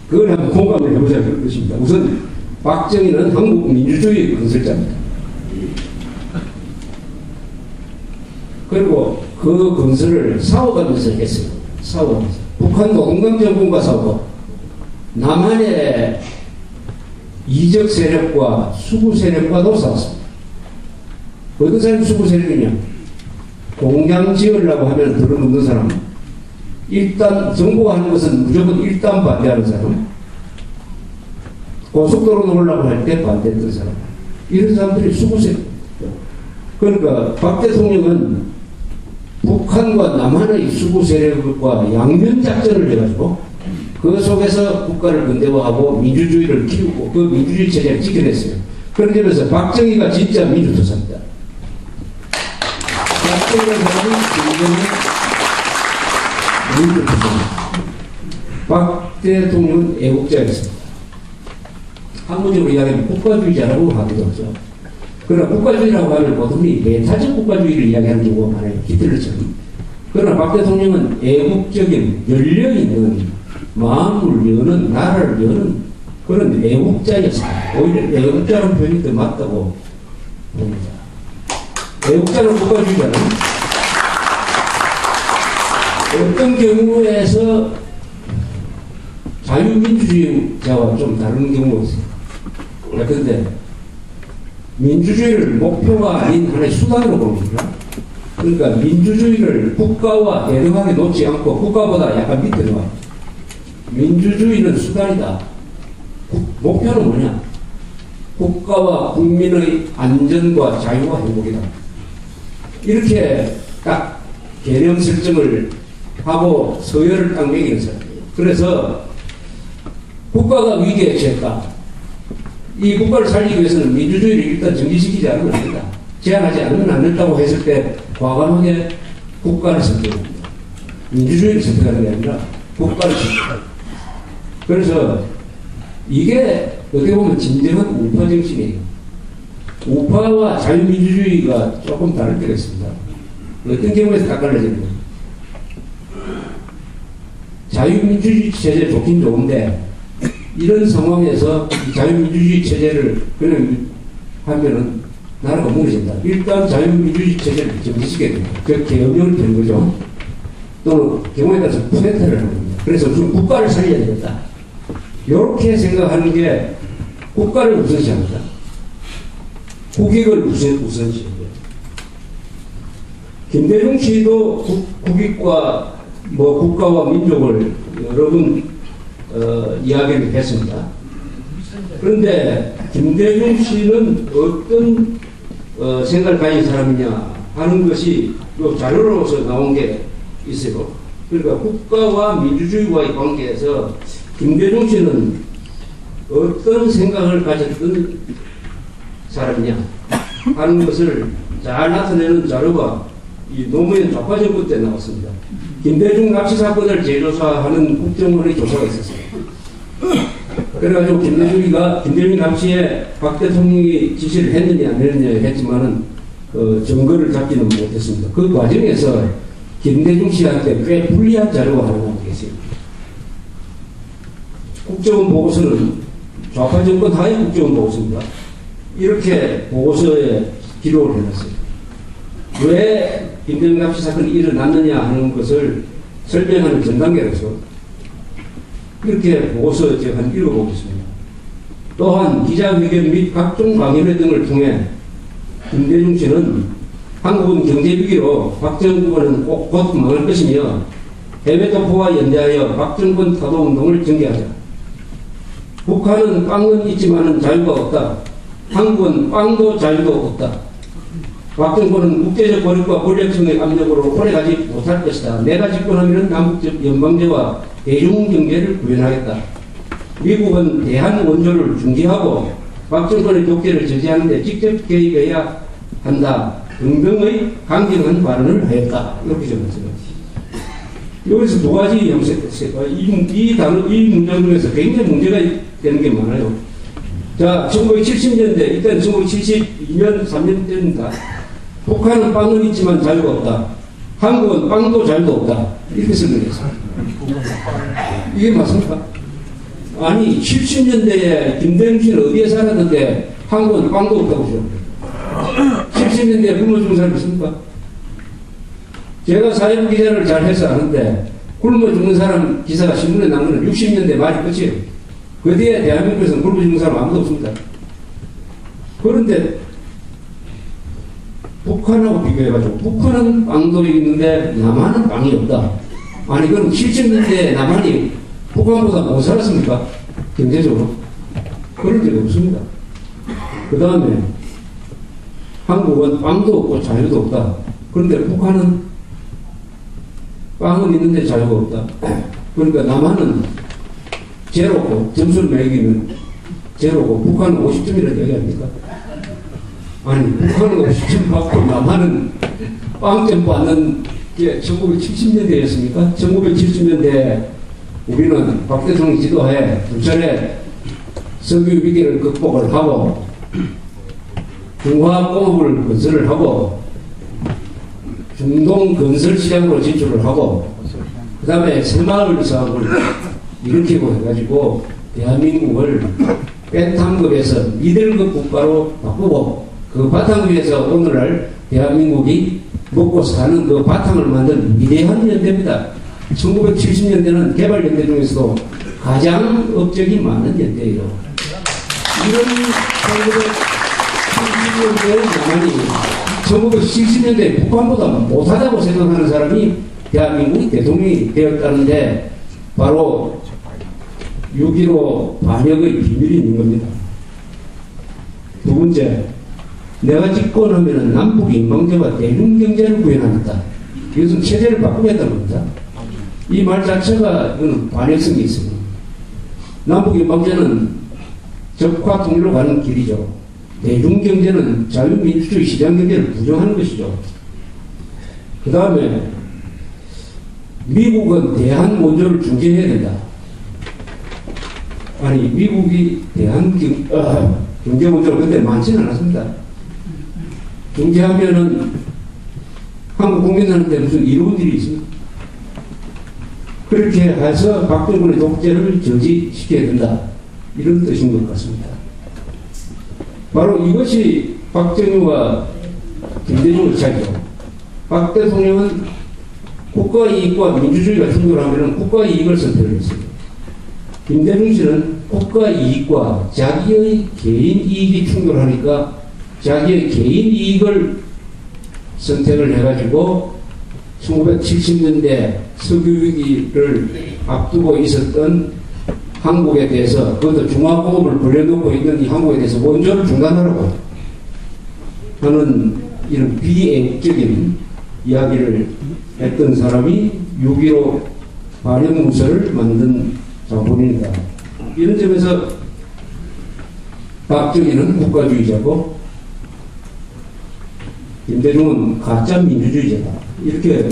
그걸 한번 공감을 해보자 그런 것입니다. 우선 박정희는 한국 민주주의 건설자입니다. 그리고 그 건설을 싸워가면서 했어요. 싸워가면서. 북한도 홍감정권과 싸우고 남한의 이적 세력과 수구 세력과도 싸웠습니다. 어떤 사람이 수구 세력이냐? 공장 지으려고 하면 들어놓는 사람, 일단 정부가 하는 것은 무조건 일단 반대하는 사람, 고속도로 놓으려고 할 때 반대했던 사람, 이런 사람들이 수구 세력. 그러니까 박 대통령은 북한과 남한의 수구 세력과 양면 작전을 해가지고 그 속에서 국가를 근대화하고 민주주의를 키우고 그 민주주의 체제를 지켜냈어요. 그런 점에서 박정희가 진짜 민주투사입니다. 박정희라는 사람이 민주투사입니다. 박 대통령은 애국자였습니다. 한문적으로 이야기하면 국가주의자라고 하기도 하죠. 그러나 국가주의라고 하면 보통이 배타적 국가주의를 이야기하는 경우가 많아요. 히틀러처럼. 그러나 박 대통령은 애국적인 열려있는 마음을 여는 나라를 여는 그런 애국자였습니다. 오히려 애국자라는 표현이 더 맞다고 봅니다. 애국자는 국가주의자는 어떤 경우에서 자유민주주의자와 좀 다른 경우가 있어요. 그런데 민주주의를 목표가 아닌 하나의 수단으로 봅니다. 그러니까 민주주의를 국가와 대등하게 놓지 않고 국가보다 약간 밑에 놓아요. 민주주의는 수단이다. 목표는 뭐냐? 국가와 국민의 안전과 자유와 행복이다. 이렇게 딱 개념 설정을 하고 서열을 딱 매기는 사람이에요. 그래서 국가가 위기에 처했다. 이 국가를 살리기 위해서는 민주주의를 일단 정지시키지 않으면 안 된다. 제한하지 않으면 안 된다고 했을 때 과감하게 국가를 선택합니다. 민주주의를 선택하는 게 아니라 국가를 선택합니다. 그래서 이게 어떻게 보면 진정한 우파 정신이에요. 우파와 자유민주주의가 조금 다를 때가 있습니다. 어떤 경우에서 딱 갈라지는 거예요. 자유민주주의 체제 좋긴 좋은데 이런 상황에서 자유민주주의 체제를 그냥 하면은 나라가 무너진다. 일단 자유민주주의 체제를 정지시켜야 됩니다. 그 개혁을 되는 거죠. 또는 경우에 따라서 쿠데타를 하는 겁니다. 그래서 좀 국가를 살려야 되겠다. 이렇게 생각하는 게 국가를 우선시합니다. 국익을 우선시합니다. 김대중 씨도 국익과 국가와 민족을 여러 번 이야기를 했습니다. 그런데 김대중 씨는 어떤 생각을 가진 사람이냐 하는 것이 자료로서 나온 게 있어요. 그러니까 국가와 민주주의와의 관계에서 김대중 씨는 어떤 생각을 가졌던 사람이냐 하는 것을 잘 나타내는 자료가 이 노무현 좌파 정부 때 나왔습니다. 김대중 납치 사건을 재조사하는 국정원의 조사가 있었어요. 그래가지고 김대중 납치에 박 대통령이 지시를 했느냐 안 했느냐 했지만은 증거를 잡지는 못했습니다. 그 과정에서 김대중 씨한테 꽤 불리한 자료가 하나 나오고 계세요. 국정원 보고서는 좌파 정권 하에 국정원 보고서입니다. 이렇게 보고서에 기록을 해놨어요. 왜 김대중 납치 사건이 일어났느냐 하는 것을 설명하는 전 단계로서 이렇게 보고서 제가 한 읽어보겠습니다. 또한 기자회견 및 각종 강연회 등을 통해 김대중 씨는 한국은 경제위기로 박정권은 곧 망할 것이며 해외 도포와 연대하여 박정권 타도운동을 전개하자. 북한은 빵은 있지만 자유가 없다. 한국은 빵도 자유도 없다. 박정권은 국제적 권력과 권력층의 압력으로 오래가지 못할 것이다. 내가 집권하면 남북적 연방제와 대중경제를 구현하겠다. 미국은 대한 원조를 중지하고 박정권의 독재를 저지하는 데 직접 개입해야 한다. 등등의 강경한 발언을 하였다. 이렇게 적었어요. 여기서 두 가지 형식과 이 문장 중에서 굉장히 문제가 되는 게 많아요. 자, 1970년대, 이때는 1972년, 3년 때입니다. 북한은 빵은 있지만 자유가 없다. 한국은 빵도 자유도 없다. 이렇게 설명했어요. 이게 맞습니까? 아니 70년대에 김대중 씨는 어디에 살았는데 한국은 빵도 없다고 그러죠. 70년대에 굶어 죽은 사람 있습니까? 제가 사회부 기자를 잘 해서 아는데 굶어 죽는 사람 기사가 신문에 나온 건 60년대 말이 끝이에요. 그 뒤에 대한민국에서는 굶어 죽는 사람 아무도 없습니다. 그런데 북한하고 비교해가지고 북한은 빵도 있는데 남한은 빵이 없다. 아니 그럼 70년대에 남한이 북한보다 못 살았습니까? 경제적으로? 그런 적이 없습니다. 그 다음에 한국은 빵도 없고 자유도 없다. 그런데 북한은 빵은 있는데 자유가 없다. 그러니까 남한은 제로고 점수를 매기면 제로고 북한은 50점이라는 얘기 아닙니까? 아니 북한은 50점 받고 남한은 빵점 받는 게 1970년대였습니까? 1970년대 우리는 박 대통령 지도하에 두 차례 석유 위기를 극복을 하고 중화공업을 건설을 하고 중동 건설 시장으로 진출을 하고 그 다음에 새마을 사업을 일으키고 해가지고 대한민국을 배탐급에서 미들급 국가로 바꾸고 그 바탕 위에서 오늘날 대한민국이 먹고 사는 그 바탕을 만든 위대한 연대입니다. 1970년대는 개발연대 중에서도 가장 업적이 많은 연대예요. 이런 1970년대의 남한이 1970년대 북한보다 못하다고 생각하는 사람이 대한민국이 대통령이 되었다는데 바로 6.15 반역의 비밀이 있는 겁니다. 두 번째, 내가 집권하면 남북 인방제와 대중경제를 구현하겠다. 이것은 체제를 바꾸겠다는 겁니다. 이 말 자체가 이거는 반역성이 있습니다. 남북 인방제는 적화 통일로 가는 길이죠. 대중경제는 자유민주주의 시장경제를 부정하는 것이죠. 그 다음에 미국은 대한 원조를 중재해야 된다. 아니 미국이 대한 경제 원조가 그때 많지는 않았습니다. 중재하면은 한국 국민한테 무슨 이로운 일이 있습니까? 그렇게 해서 박정훈의 독재를 저지시켜야 된다. 이런 뜻인 것 같습니다. 바로 이것이 박정희와 김대중의 차이죠. 박 대통령은 국가 이익과 민주주의가 충돌하면 국가 이익을 선택을 했습니다. 김대중 씨는 국가 이익과 자기의 개인 이익이 충돌하니까 자기의 개인 이익을 선택을 해가지고 1970년대 석유위기를 앞두고 있었던 한국에 대해서 그것도 중화공업을 벌려놓고 있는 이 한국에 대해서 원조를 중단하라고 하는 이런 비애국적인 이야기를 했던 사람이 6.15 반역문서를 만든 자본입니다. 이런 점에서 박정희는 국가주의자고 김대중은 가짜 민주주의자다. 이렇게